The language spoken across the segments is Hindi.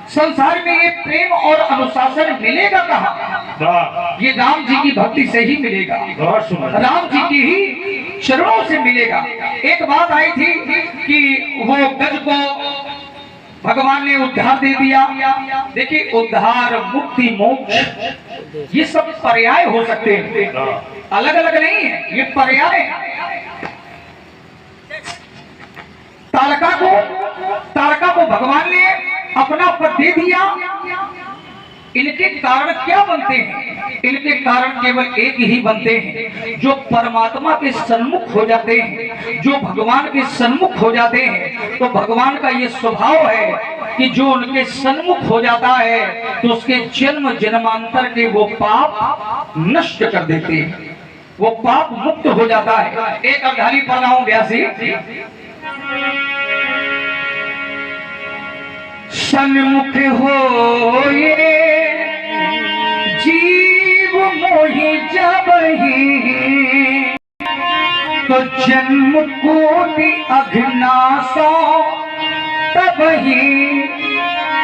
संसार में ये प्रेम और अनुशासन मिलेगा कहाँ? ये राम जी की भक्ति से ही मिलेगा, राम जी की ही चरणों से मिलेगा। एक बात आई थी कि वो गज को भगवान ने उद्धार दे दिया। देखिए, उद्धार, मुक्ति, मोक्ष ये सब पर्याय हो सकते हैं, अलग अलग नहीं है, ये पर्याय। तारका को भगवान ने अपना पद दे दिया। इनके कारण क्या बनते हैं? इनके कारण केवल एक ही बनते हैं, जो परमात्मा के सन्मुख हो जाते हैं, जो भगवान के सन्मुख हो जाते हैं। तो भगवान का ये स्वभाव है कि जो उनके सन्मुख हो जाता है तो उसके जन्म जन्मांतर के वो पाप नष्ट कर देते हैं, वो पाप मुक्त हो जाता है। एक अवधानी पढ़ रहा हूं 82। सन्मुख होए जीव मोहि जबहि, तो जन्म कोटि अघनासो तबहि।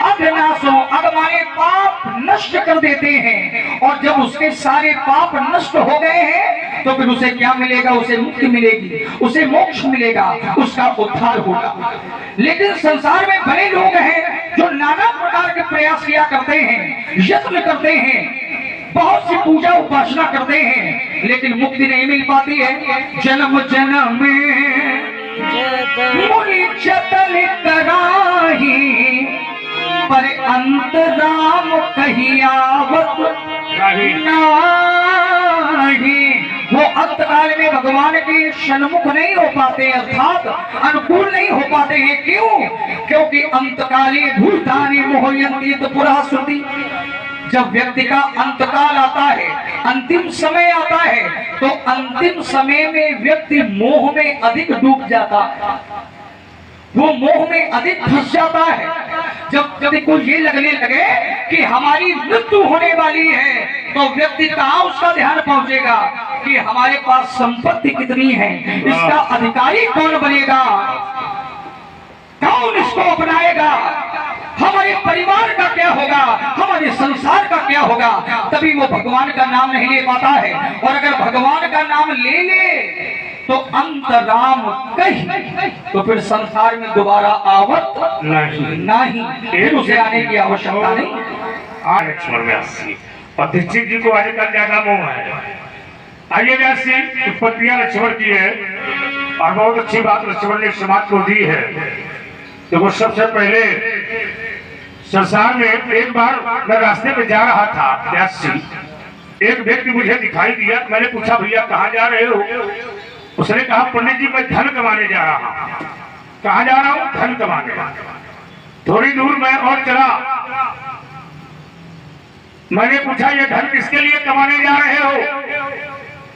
अघनासो, अघ माने पाप नष्ट कर देते हैं, और जब उसके सारे पाप नष्ट हो गए हैं तो फिर उसे क्या मिलेगा? उसे मुक्ति मिलेगी, उसे मोक्ष मिलेगा, उसका उद्धार होगा। लेकिन संसार में बड़े लोग हैं जो नाना प्रकार के प्रयास किया करते हैं, यत्न करते हैं, बहुत सी पूजा उपासना करते हैं, लेकिन मुक्ति नहीं मिल पाती है। जन्म जन्म मुनि जतन कराही, पर अंत राम कहियावत नाही। वो अंतकाल में भगवान के सन्मुख नहीं हो पाते, अर्थात अनुकूल नहीं हो पाते हैं। क्यों? क्योंकि अंतकाले भूतानि मोहयन्ति पुरा श्रुति। जब व्यक्ति का अंतकाल आता है, अंतिम समय आता है, तो अंतिम समय में व्यक्ति मोह में अधिक डूब जाता है, वो मोह में अधिक फंस जाता है। जब कभी को ये लगने लगे कि हमारी मृत्यु होने वाली है, तो व्यक्ति कहाँ उसका ध्यान पहुंचेगा कि हमारे पास संपत्ति कितनी है, इसका अधिकारी कौन बनेगा, कौन इसको अपनाएगा, हमारे परिवार का क्या होगा, हमारे संसार का क्या होगा। तभी वो भगवान का नाम नहीं ले पाता है। और अगर भगवान का नाम ले ले तो अंत राम कहीं, तो फिर संसार में दोबारा आवत नहीं, फिर उसे आने की आवश्यकता नहीं। लक्ष्मण व्यास जी और दीक्षित जी को आजकल ज्यादा मोह है। आइए व्यास जी, उत्पत्तियां लक्ष्मण की है और बहुत अच्छी बात लक्ष्मण ने समाज को दी है। तो वो सबसे पहले संसार में एक बार मैं रास्ते में जा रहा था व्यास जी, एक व्यक्ति मुझे दिखाई दिया। मैंने पूछा, भैया कहाँ जा रहे हो? उसने कहा, पंडित जी मैं धन कमाने जा रहा हूँ। कहाँ जा रहा हूँ? धन कमाने। थोड़ी दूर मैं और चला, मैंने पूछा, ये धन किसके लिए कमाने जा रहे हो?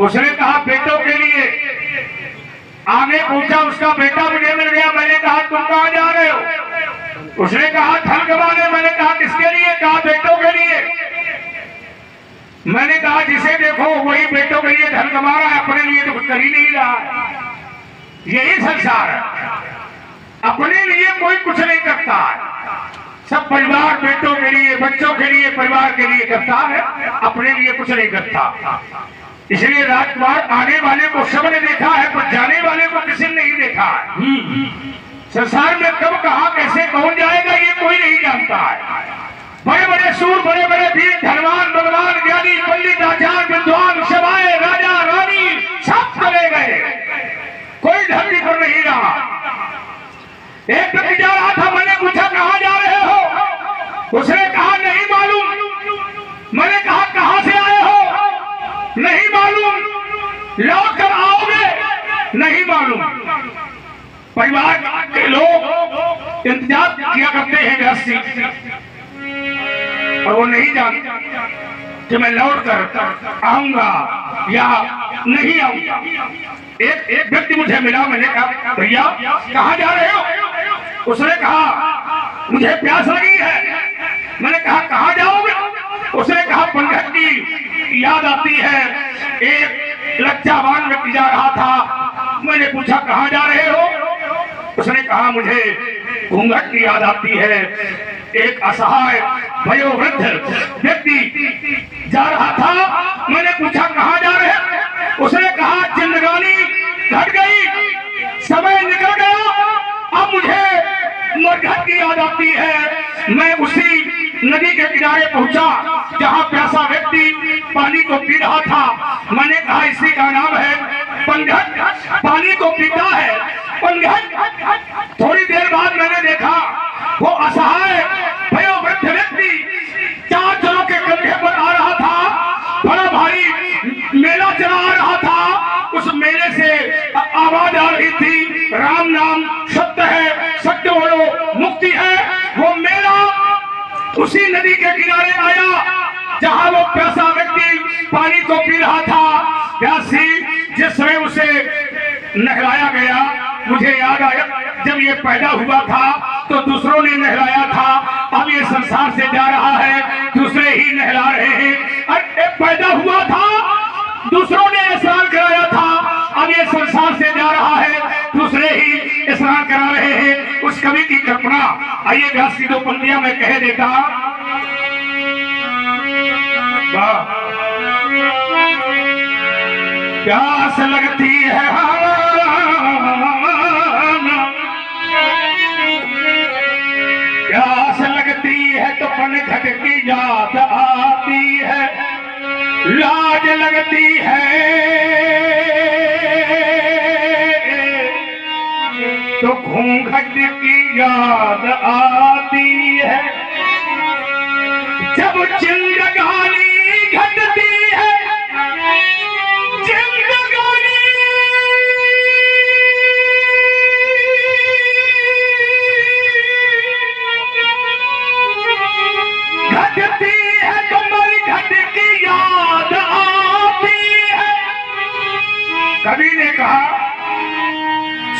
उसने कहा, बेटों के लिए। आगे पूछा, उसका बेटा मुझे मिल गया। मैंने कहा, तुम कहाँ जा रहे हो? उसने कहा, धन कमाने। मैंने कहा, किसके लिए? कहा, बेटों के लिए। मैंने कहा, जिसे देखो वही बेटों के लिए धन कमा रहा है, अपने लिए तो कुछ कर ही नहीं रहा। यही संसार है, अपने लिए कोई कुछ नहीं करता है। सब परिवार बेटों के लिए, बच्चों के लिए, परिवार के लिए करता है, अपने लिए कुछ नहीं करता। इसलिए राजकुमार आने वाले को सबने देखा है, पर जाने वाले को किसी ने नहीं देखा है। संसार में कब, कहां, कैसे, कौन जाएगा, ये कोई नहीं जानता है। बड़े बड़े सूर, बड़े बड़े वीर, धनवान, बलवान, ज्ञानी, पंडित, आचार्य, विद्वान, सभाए, राजा, रानी सब चले गए, कोई ढंग पर नहीं रहा। एक व्यक्ति जा रहा था, मैंने पूछा, कहाँ जा रहे हो? उसने कहा, नहीं मालूम। मैंने कहा, कहाँ से आए हो? नहीं मालूम। लौट कर आओगे? नहीं मालूम। परिवार के लोग इंतजार किया करते हैं व्यास जी, और वो नहीं जानते कि मैं लौट कर आऊंगा या नहीं आऊंगा। एक व्यक्ति मुझे मिला। मैंने कहा, भैया कहाँ जा रहे हो? उसने कहा, मुझे प्यास लगी है। मैंने कहा, कहाँ जाओगे? उसने कहा, पंडित की याद आती है। एक लज्जावान व्यक्ति जा रहा था। मैंने पूछा, कहाँ जा रहे हो? उसने कहा, मुझे घूंघट की याद आती है। एक असहाय वयोवृद्ध व्यक्ति जा रहा था। मैंने पूछा कहाँ जा रहे हैं? उसने कहा जिंदगानी घट गई, समय निकल गया, अब मुझे मरघट की याद आती है। मैं उसी नदी के किनारे पहुंचा जहां प्यासा व्यक्ति पानी को पी रहा था। मैंने कहा इसी का नाम है पनघट, पानी को पीता है पनघट। थोड़ी देर बाद मैंने देखा वो असहाय वयोवृद्ध व्यक्ति 4 जनों के कंधे पर आ रहा था, बड़ा भारी मेला चला आ रहा था। उस मेले से आवाज आ रही थी, राम नाम सत्य है, सत्य बोलो मुक्ति है। वो मेला उसी नदी के किनारे आया जहां वो प्यासा व्यक्ति पानी को पी रहा था। प्यासी जिस समय उसे नहलाया गया, मुझे याद आया जब ये पैदा हुआ था तो दूसरों ने नहलाया था, अब ये संसार से जा रहा है, दूसरे ही नहला रहे हैं। अरे पैदा हुआ था, दूसरों ने स्नान कराया था, अब ये संसार से जा रहा है, दूसरे ही स्नान करा रहे हैं। उस कवि की कल्पना आइए व्यास की 2 पंक्तियां मैं कह देता। प्यास लगती है प्यास लगती है तो पनघट की याद आती है, लाज लगती है तो घूंघट की याद आती है। जब जिंदगानी घटती है, जिंदगानी घटती है तो मरघट की याद आती है। कवि ने कहा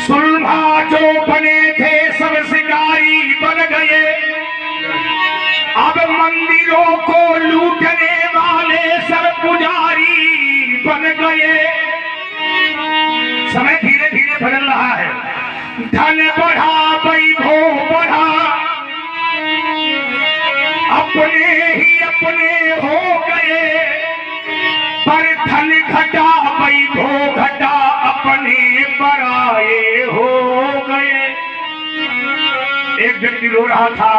सुलभा जो बने थे सब शिकारी बन गए, अब मंदिरों को लूटने वाले सब पुजारी बन गए। समय धीरे धीरे बदल रहा है, धन बढ़ा वैभव बढ़ा, अपने ही अपने हो गए, पर धन घटा वैभव घटा, अपने पराये हो गए। एक व्यक्ति रो रहा था,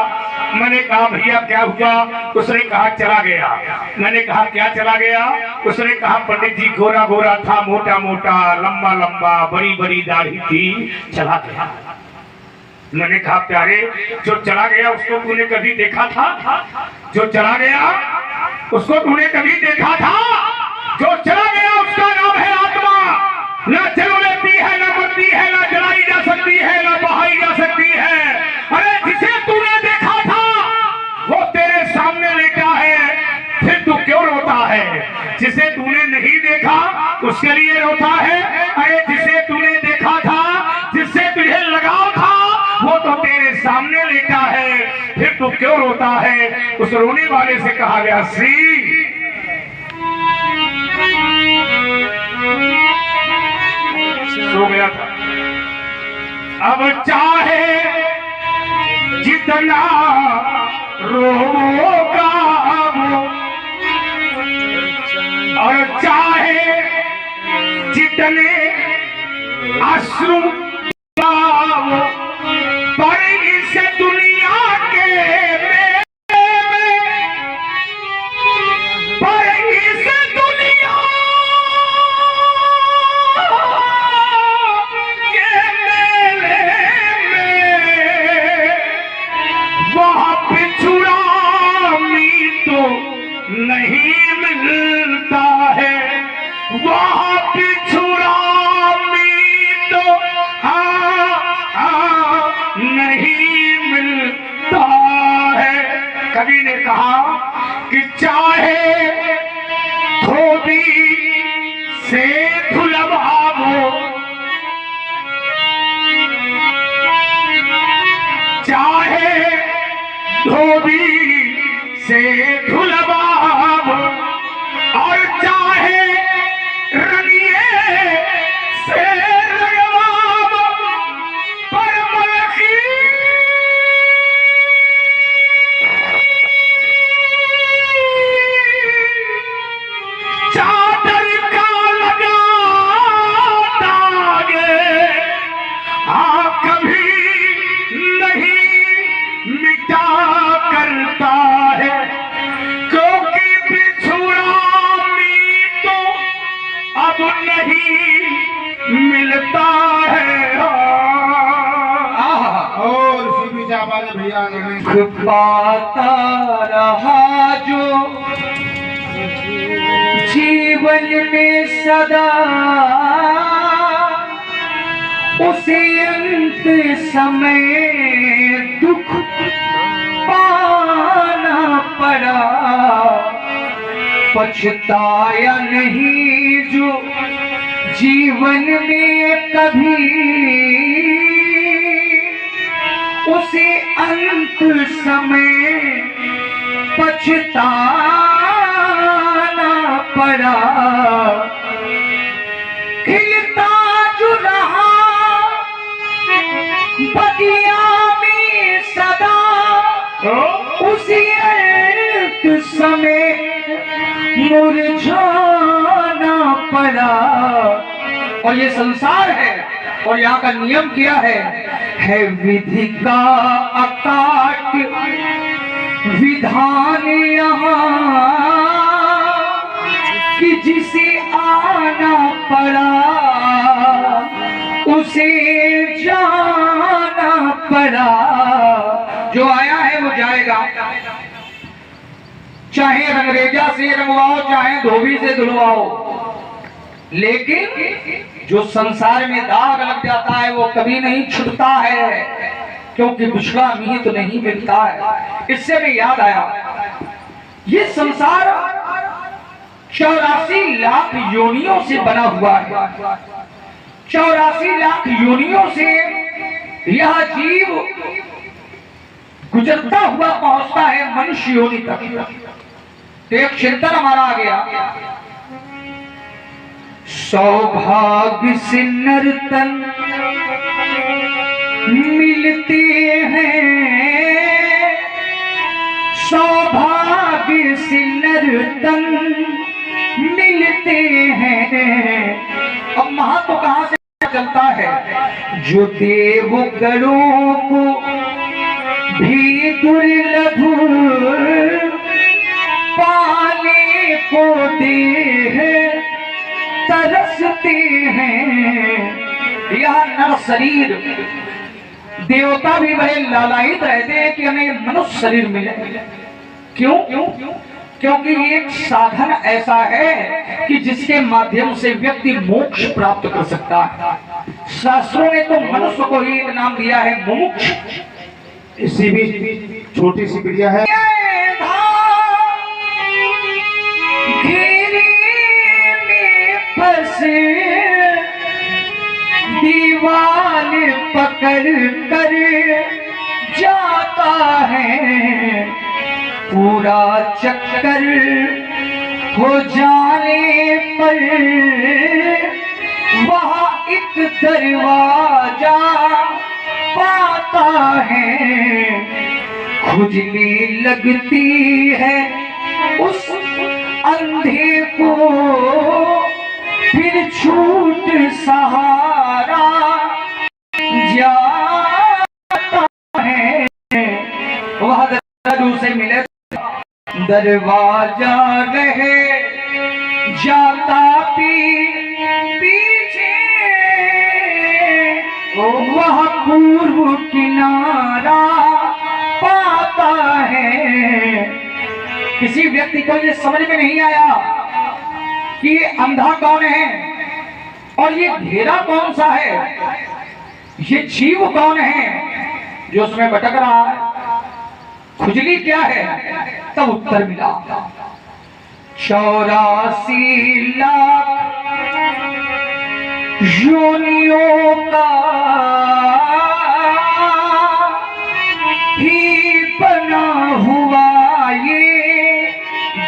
मैंने कहा भैया क्या हुआ? उसने कहा चला गया। मैंने कहा क्या चला गया? उसने कहा पंडित जी गोरा गोरा था, मोटा मोटा, लंबा लंबा, बड़ी बड़ी दाढ़ी थी, चला गया। मैंने कहा प्यारे जो चला गया उसको तूने कभी देखा था? जो चला गया उसको तूने कभी देखा था? जो चला गया उसका नाम है आत्मा, ना चल लेती है, ना मरती है, ना जलाई जा सकती है, ना बहाई जा सकती है। अरे जिसे तूने देखा था वो तेरे सामने लेटा है, फिर तू क्यों रोता है? जिसे तूने नहीं देखा उसके लिए रोता है। अरे जिसे तूने देखा था, जिससे तुझे लगाव था, वो तो तेरे सामने लेटा है, फिर तू क्यों रोता है? उस रोने वाले से कहा गया श्री सो गया था। अब चाहे जितना रोगा वो, और चाहे जितने अश्रु वो, पर इस दुनिया के में, पर इस दुनिया के मेले में वहाँ पिछुड़ा मी तो नहीं मिलता है, वहाँ पिछुड़ा मी तो नहीं मिलता है। कवि ने कहा कि चाहे धोबी से धुलवाओ, चाहे धोबी से धुलवाओ, और चाहे रंगिए से रंगवाओ, पर मलकी पाता रहा जो जीवन में सदा, उसे अंत समय दुख पाना पड़ा। पछताया नहीं जो जीवन में कभी, उसे अंत समय पछताना पड़ा। खिलता जो रहा बगिया में सदा, उसी अंत समय मुरझाना पड़ा। और ये संसार है और यहाँ का नियम क्या है विधि का अकाट विधान यहाँ, कि जिसे आना पड़ा उसे जाना पड़ा। जो आया है वो जाएगा, चाहे रंगरेजा से रंगवाओ चाहे धोबी से धुलवाओ, लेकिन जो संसार में दाग लग जाता है वो कभी नहीं छूटता है, क्योंकि पिछड़ा भी तो नहीं मिलता है। इससे में याद आया, ये संसार 84 लाख योनियों से बना हुआ है। 84 लाख योनियों से यह जीव गुजरता हुआ पहुंचता है मनुष्य योनि तक। तो एक चिंतन हमारा आ गया, सौभाग्य से नर्तन मिलते हैं, सौभाग्य से नर्तन मिलते हैं। अब महत्व कहां से चलता है, जो देवगणों को भी दुर्लभ पाने को दे तरसते हैं। यह नर शरीर, देवता भी बड़े लालायित रहते हैं कि हमें मनुष्य शरीर मिले। क्यों? क्योंकि एक साधन ऐसा है कि जिसके माध्यम से व्यक्ति मोक्ष प्राप्त कर सकता है। शास्त्रों ने तो मनुष्य को ही एक नाम दिया है मुमुक्ष। इसी भी छोटी सी क्रिया है, दीवाल पकड़ कर जाता है, पूरा चक्कर हो जाने पर वहाँ एक दरवाजा पाता है। खुजली लगती है उस अंधे को, फिर छूट सहारा जाता है। वह दरवाजा से मिले, दरवाजा रहे जाता पीछे, वह पूर्व किनारा पाता है। किसी व्यक्ति को ये समझ में नहीं आया कि ये अंधा कौन है और ये घेरा कौन सा है, ये जीव कौन है जो उसमें भटक रहा है, खुजली क्या है, तब उत्तर मिला 84 लाख योनियों का ही बना हुआ ये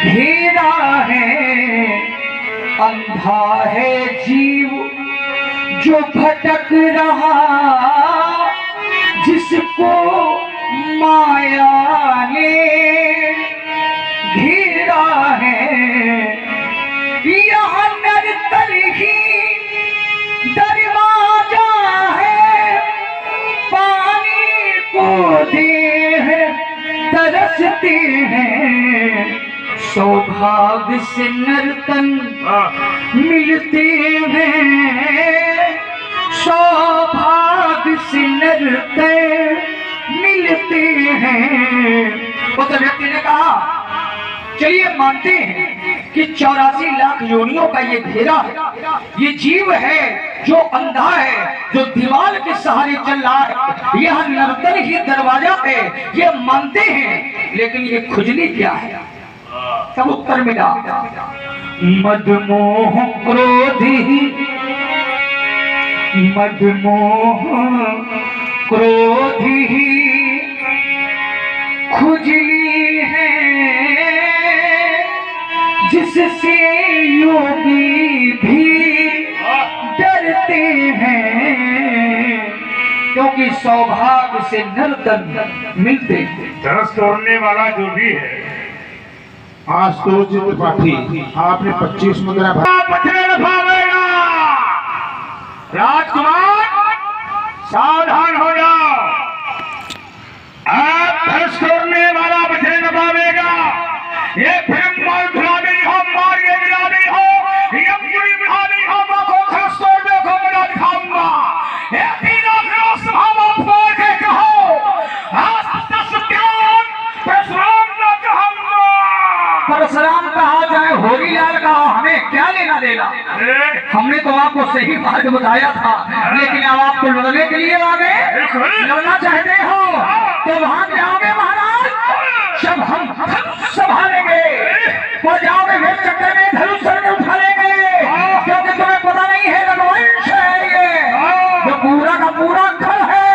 घेरा है। अंधा है जीव जो भटक रहा, जिसको माया ने घेरा है। यह नरतर ही दरवाजा है, पानी को दे तरसते हैं। सौभाग्य से नर्तन मिलते हैं, सौभाग्य से नर्तन मिलते हैं। उस व्यक्ति ने कहा चलिए मानते हैं कि 84 लाख योनियों का ये घेरा है, ये जीव है जो अंधा है, जो दीवार के सहारे चल रहा है, यह नर्तन ही दरवाजा है, ये मानते हैं, लेकिन ये खुजली क्या है? सब उत्तर मिला मदमोह क्रोधी, मदमोह क्रोधी खुजली है, जिससे योगी भी डरते हैं, क्योंकि सौभाग्य से नर्तन मिलते हैं। धनुष तोड़ने वाला जो भी है, आशुतोष त्रिपाठी, आपने 25 मुद्रा पथरे पावेगा। राजकुमार सावधान हो जाओ, आप धनुष तोड़ने वाला बचने न पावेगा। ये फिल्म मार भिड़ा नहीं हो, मार के गिरा नहीं हो, ये पूरी भिड़ा नहीं हो, बाको धनुष तोड़ देखो, मैं दिखाऊंगा। ये तीनों फिरोज भाव फोड़ के कहो, आज सत्यान परशुराम न कहूंगा। परशुराम कहा जाए होली लाल कहा, हमें क्या लेना देना? हमने तो आपको सही मार्ग बताया था, लेकिन अब आपको लड़ने के लिए आ गए। लड़ना चाहते हो तो वहां जाओगे महाराज, जब हम संभालेंगे तो जाओगे भेद चक्कर में धनुष सर में उठा लेंगे, क्योंकि तुम्हें पता नहीं है रघुवंश है ये, जो पूरा का पूरा घर है,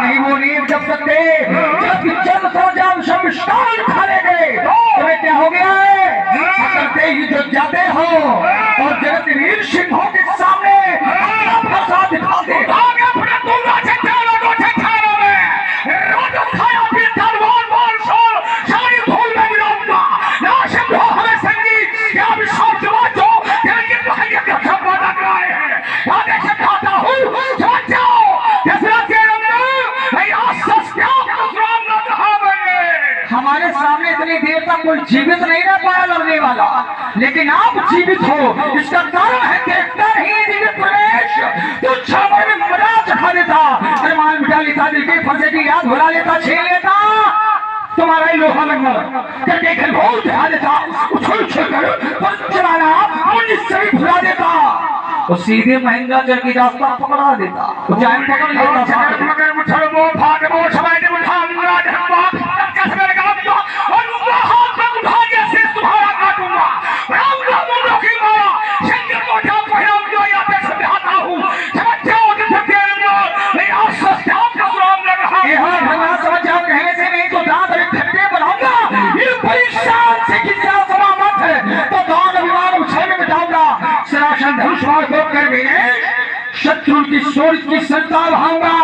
नहीं वो नींव जब सकते, जब जब सो जाओ शमशान खा लेंगे। तुम्हें क्या हो गया है? करते ही जब जाते हो और जगत वीर सिंहों के सामने अपना फसा दिखाते हमारे सामने इतनी देर तक कोई जीवित नहीं रह पाया लड़ने वाला, लेकिन आप जीवित हो, इसका कारण है देखता नहीं दिव्य प्रवेश, तो छावर में मजा चखा देता, अरमान मिटा लेता, दिल के फंसे की याद भुला लेता, छीन लेता तुम्हारा ही लोहा लगना करके खलबोल दिखा देता, उछल उछल कर चलाना मुझ से भी भुला देता, तो सीधे महेंद्रा चल की रास्ता पकड़ा देता, तो जान पकड़ लेता। मगर मुझे वो भाग वो समय ने उठाऊंगा, धनवा कसम लगाऊंगा और वो हाथ में उठा के सिर तुम्हारा काटूंगा। राम राम रोकी मारा शंकर को उठा पहनाऊंगा, या तक समझाता हूँ समझ जाओ कि मैं आज सस्ता राम लग रहा ये हाँ भगवान समझ जाओ, कहने से नहीं तो दांत में ठंडे बनाऊंगा, ये परेशान से कितना समामत है, तो दान अभिमान उछल में बिठाऊंगा, सरासन धनुष मार को कर गए, शत्रु की सोच की संता भाऊंगा,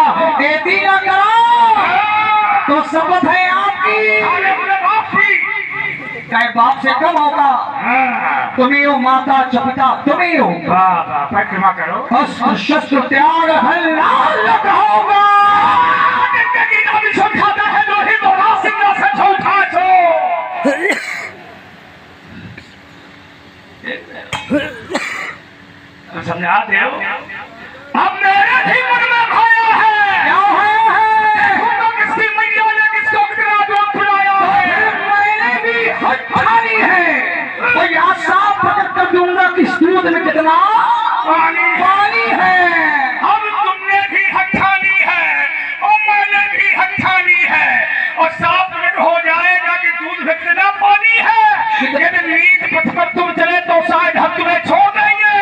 ऐसी ना करो तो शपथ है आपकी, चाहे बाप से कम होगा, तुम्हें हो माता चपिता तुम्हें हो, क्षमा करो, अस्त्र शस्त्र त्याग हल्लाल होगा, समझाते हो अब मेरे ही मन में खोया है, क्या है? किसकी मैया ने किसको कितना दुआ खुलाया है, मैंने भी हठानी है, तो यहाँ साफ प्रकट कर दूंगा कि इस दूध में कितना पानी है। अब तुमने भी हठानी है और मैंने भी हठानी है, और साफ प्रकट हो जाएगा कि दूध में कितना पानी है। यदि नीत पथ पर तुम चले तो शायद हम तुम्हें छोड़ देंगे,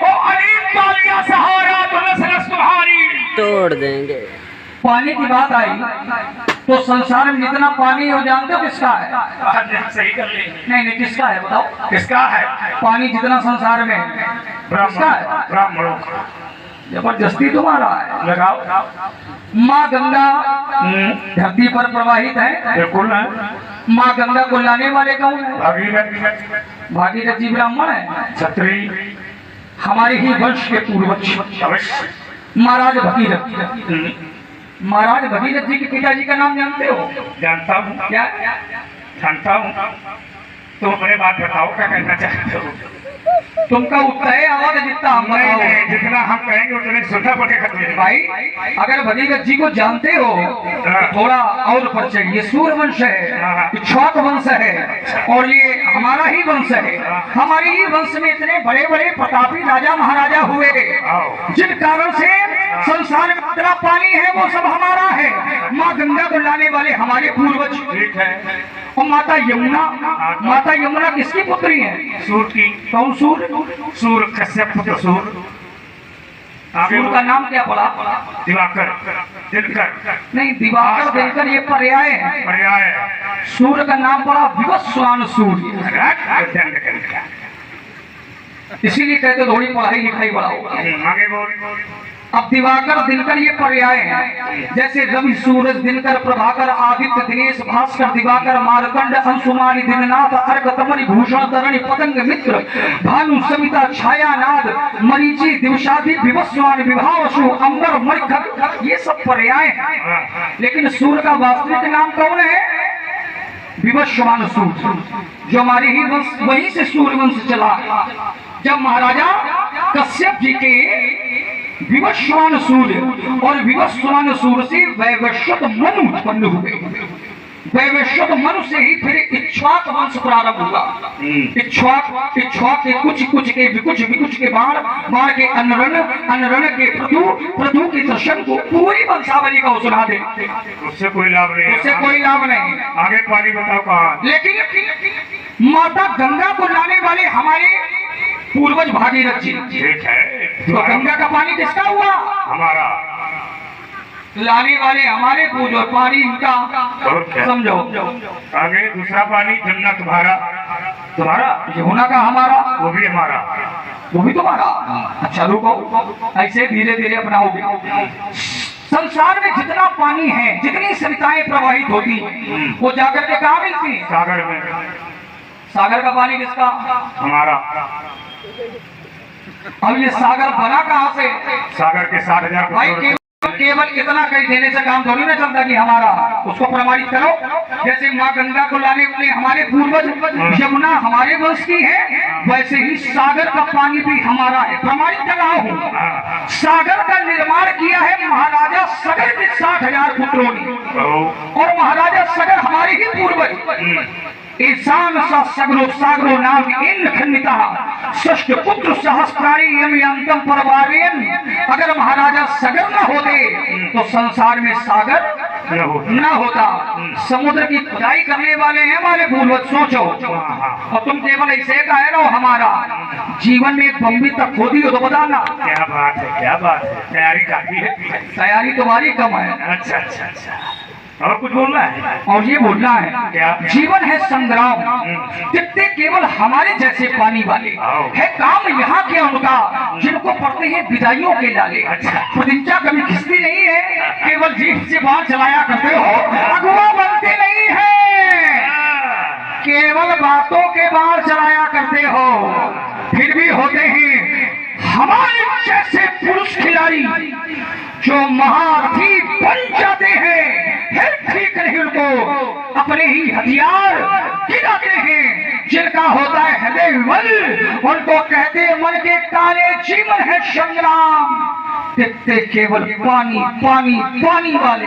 और अलीम तालियां सहारा तो नस नस तुम्हारी तोड़ देंगे। पानी की बात आई तो संसार में जितना पानी हो जानते हो किसका है? सही कर ले, नहीं नहीं किसका है बताओ? किसका है? पानी जितना संसार में किसका है? ब्राह्मणों। जबरदस्ती तुम्हारा है। लगाओ। माँ गंगा धरती पर प्रवाहित है, बिल्कुल है। माँ गंगा को लाने वाले कौन है? भागीरथी। भागीरथी ब्राह्मण है, क्षत्रिय, हमारे ही वंश के पूर्वज अवश्य। महाराज भगीरथ। महाराज भगीरथ जी के पिताजी का नाम जानते हो? जानता हूँ। क्या? जानता हूँ। तुम अपने बात बताओ, क्या कहना चाहते हो? तुमका उतना है आवाज जितना हम नहीं बताओ। नहीं, जितना हम कहेंगे उतने सुनना पड़ेगा भाई अगर भगीरथ जी को जानते हो तो थोड़ा और परिचय। ये सूर्य वंश है, इक्ष्वाकु वंश है और ये हमारा ही वंश है। हमारे ही वंश में इतने बड़े बड़े प्रतापी राजा महाराजा हुए जिन कारण से संसार में इतना पानी है वो सब हमारा है। माँ गंगा को लाने वाले हमारे पूर्वज। ठीक है। और माता यमुना किसकी पुत्री है? सूर की। कौन सूर? सूर कश्यप पुत्र सूर। सूर का नाम क्या पड़ा? दिवाकर, दिनकर। नहीं, दिवाकर दिनकर ये पर्याय है। पर्याय। सूर्य का नाम पड़ा विवस्वान सूर्य। इसीलिए कहते थोड़ी पढ़ाई लिखाई बढ़ाओ। आगे बोल। अब दिवाकर दिनकर ये पर्याय है। जैसे रवि सूरज दिनकर प्रभाकर आदित्य दिनेश भास्कर दिवाकर मारकंड अंशुमानी दिननाथ अर्क तमनि भूषण तरणि पतंग मित्र भानु सविता छाया नाद मरीचि दिवसादि विवस्वान विभावसु अंबर मरिखग, ये सब पर्याय हैं। लेकिन सूर्य का वास्तविक नाम कौन है? विवस्वान सूर्य, जो हमारे ही वंश, वहीं से सूर्य वंश चला। जब महाराजा कश्यप जी के विवस्वान सूर्य और विवस्वान सूर्य से वैवस्वत मनु उत्पन्न हुए। वैवस्वत मनु से ही फिर इक्ष्वाक वंश प्रारंभ हुआ। इक्ष्वाक के कुछ के विकुच के बाण के अनरण के प्रथु के दर्शन को पूरी वंशावली का सुना दे। उससे कोई लाभ नहीं। उससे कोई लाभ नहीं। आगे पानी बताओ कहाँ। लेकिन माता गंगा को लाने वाले हमारे पूर्वज भागीरथ जी। ठीक है। तो गंगा का पानी किसका हुआ? हमारा। लाने वाले हमारे पूर्वज, पानी इनका। समझो। आगे दूसरा पानी जमुना तुम्हारा। तुम्हारा यमुना का हमारा, वो भी हमारा, वो भी तुम्हारा। अच्छा रुको, ऐसे धीरे धीरे अपनाओगे। संसार में जितना पानी है, जितनी सरिताएं प्रवाहित होती वो जाकर के कहाँ मिलती है? सागर में। सागर का पानी किसका? हमारा। अब ये सागर बना कहाँ से? सागर के 60,000। भाई केवल इतना कह देने से काम थोड़ी ना चलता कि हमारा। उसको प्रमाणित करो। जैसे माँ गंगा को लाने वाले हमारे पूर्वज यमुना हमारे वंश की है, वैसे ही सागर का पानी भी हमारा है। प्रमाणित कर रहा हूँ। सागर का निर्माण किया है महाराजा सगर के 60,000 पुत्रों ने। और महाराजा सगर हमारे ही पूर्वज। ईशान सा सागरो नाम इंद्र खंडिता षष्ठ पुत्र सहस्त्राणी यमयंतम परवार्यन। अगर महाराजा सगर न होते तो संसार में सागर न होता। समुद्र की खुदाई करने वाले हैं हमारे पूर्वज। सोचो। और तुम केवल ऐसे कह रहे हो हमारा। जीवन में एक बम्बी तक खोदी हो तो बताना। क्या बात है, क्या बात है। तैयारी काफी है। तैयारी तुम्हारी कम है। अच्छा अच्छा अच्छा। और कुछ बोलना है? और ये बोलना है क्या? जीवन है संग्राम। कितने केवल हमारे जैसे पानी वाले है काम यहाँ के उनका, जिनको पड़ते हैं विदाइयों के लाले। प्रतिज्ञा कभी खिसती नहीं है, केवल जीभ से बाहर चलाया करते हो। अगुआ बनते नहीं है, केवल बातों के बाहर चलाया करते हो। फिर भी होते हैं हमारे जैसे पुरुष खिलाड़ी जो महारथी बन जाते हैं। फिर ठीक नहीं, उनको अपने ही हथियार गिराते हैं। जिनका होता है हृदय विमल, उनको कहते हैं मन के काले जीवन है संग्राम। देखते केवल पानी पानी पानी वाले।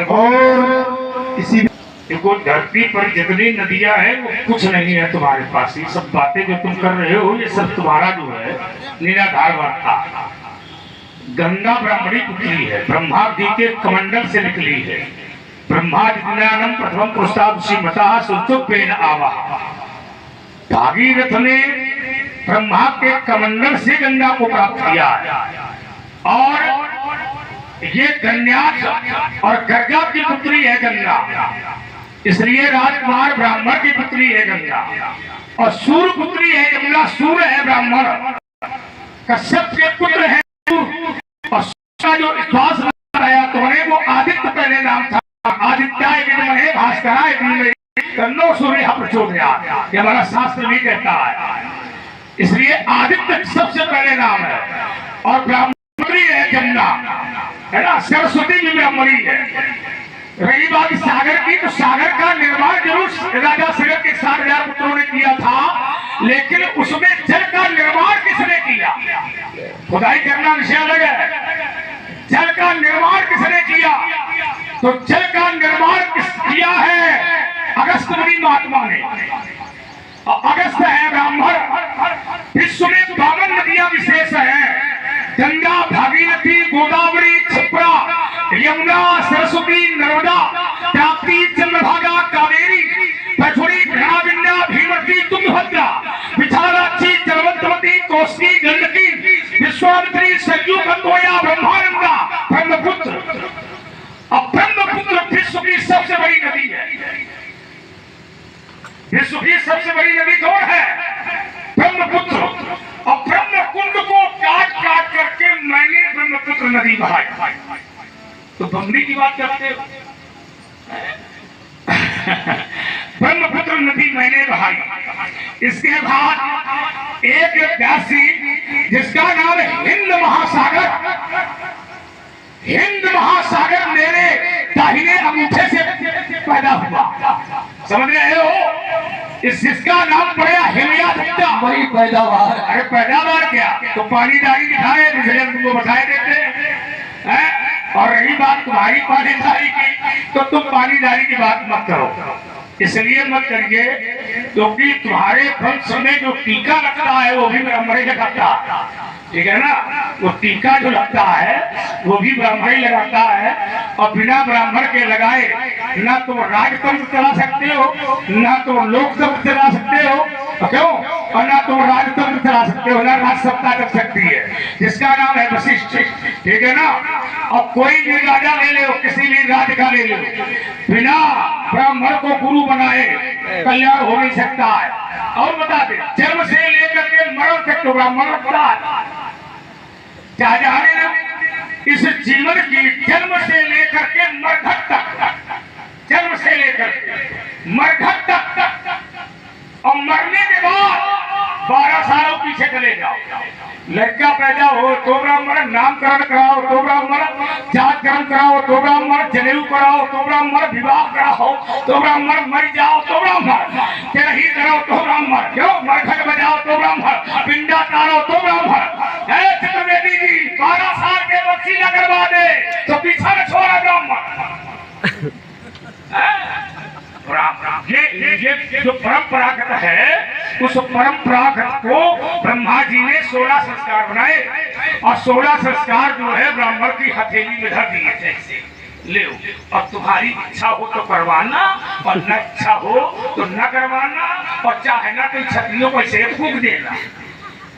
और इसी देखो धरती पर जितनी नदियां हैं वो कुछ नहीं है तुम्हारे पास। ये सब बातें जो तुम कर रहे हो ये सब तुम्हारा जो है निराधार था। गंगा ब्राह्मणी पुत्री है, ब्रह्मादि के कमंडल से निकली है। ब्रह्मादिज्ञानम प्रथम पुरुषाद श्रीमता सुतुपेन आवा। भागीरथ ने ब्रह्मा के कमंडल से गंगा को प्राप्त किया है। और ये गन्यास और गर्गा की पुत्री है गंगा, इसलिए राजकुमार ब्राह्मण की पुत्री है गंगा। और सूर्य पुत्री है यमुना, सूर्य है ब्राह्मण, कश्यप के पुत्र है। और जो श्वास आया तुम्हें वो आदित्य पहले नाम था। आदित्याय विद्महे भास्कराय धीमहि तन्नो सूर्यः प्रचोदयात्। ये हमारा शास्त्र भी कहता है। इसलिए आदित्य सबसे पहले नाम है। और ब्राह्मणी है यमुना, है ना। सरस्वती भी ब्राह्मणी है। रही बात सागर की, तो सागर का निर्माण जरूर राजा सगर के 60,000 पुत्रों ने किया था, लेकिन उसमें जल का अगस्त है ब्राह्मण। विश्व में 52 नदियां विशेष हैं, गंगा, भागीरथी, गोदावरी, क्षिप्रा, यमुना, सरस्वती, नर्मदा, ताप्ती, चंद्रभागा, कावेरी, पचोरी, घृणा, विंध्या, भीमवती, तुंगभद्रा, विशालाक्षी, जलवंतवती, कोसी, गंडकी, विश्वामित्री, सरयू, गंगोया, ब्रह्मानंदा, ब्रह्मपुत्र। अब ब्रह्मपुत्र विश्व की सबसे बड़ी नदी है। विश्व की सबसे बड़ी नदी कौन है? ब्रह्मपुत्र। और ब्रह्म कुंड को काट काट करके मैंने ब्रह्मपुत्र नदी बहाई। तो बंदी की बात करते हो? ब्रह्मपुत्र नदी मैंने बहाई। इसके बाद एक व्यासी जिसका नाम है हिंद महासागर, हिंद महासागर मेरे दाहिने अंगूठे से पैदा हुआ। समझ रहे हो? जिसका नाम पड़ा हिमयादत्ता। वही पैदावार। अरे पैदावार क्या, तो पानीदारी दिखाए, दूसरे तुमको बताए देते हैं। और रही बात तुम्हारी पानीदारी की, तो तुम पानीदारी की बात मत करो, इसलिए मत करिए क्योंकि तुम्हारे वंश में जो टीका लगता है वो भी ब्राह्मण ही लगाता है। ठीक है ना? वो टीका जो लगता है वो भी ब्राह्मण ही लगाता है। और बिना ब्राह्मण के लगाए ना तो राजतंत्र चला सकते हो, ना तो लोकतंत्र चला सकते हो, क्यों? और ना तो राजतंत्र चला सकते हो, ना राजसत्ता कर सकती है, जिसका नाम है वशिष्ठ। ठीक है ना? और कोई भी राजा ले लो, किसी भी राज्य का ले लो, बिना ब्राह्मण को गुरु बनाए कल्याण हो नहीं सकता है। और बता दे, जन्म से लेकर के मरण तक तो ब्राह्मण रखता है। शाहजहां ने इस जीवन की जन्म से लेकर के मरघट तक, जन्म से लेकर के मरघट तक, और मरने के बाद 12 सालों पीछे चले जाओ। लड़का पैदा हो तो ब्राह्मण, नामकरण कराओ तो ब्राह्मण, जातकरण कराओ तो ब्राह्मण, जनेऊ कराओ तो ब्राह्मण, विवाह कराओ तो ब्राह्मण, मर जाओ तो ब्राह्मण, तेरही कराओ तो ब्राह्मण, क्यों? मरघट बजाओ तो ब्राह्मण, पिंडा तारो तो ब्राह्मण। चतुर्वेदी जी 12 साल के बच्ची न करवा दे तो पीछा न छोड़ा ब्राह्मण। ये जो परंपरागत है, उस परंपरागत को ब्रह्मा जी ने 16 संस्कार बनाए, और 16 संस्कार जो है ब्राह्मण की हथेली में धर दिए थे। ले और तुम्हारी इच्छा हो तो करवाना, और न इच्छा हो तो न करवाना, और चाहे ना तो क्षत्रियों को ऐसे फूंक देना।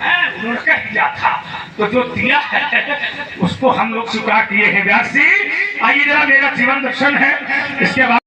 उन्होंने कह दिया था, तो जो दिया है उसको हम लोग स्वीकार किए हैं। व्यास जी आइए जरा, मेरा जीवन दर्शन है, इसके बाद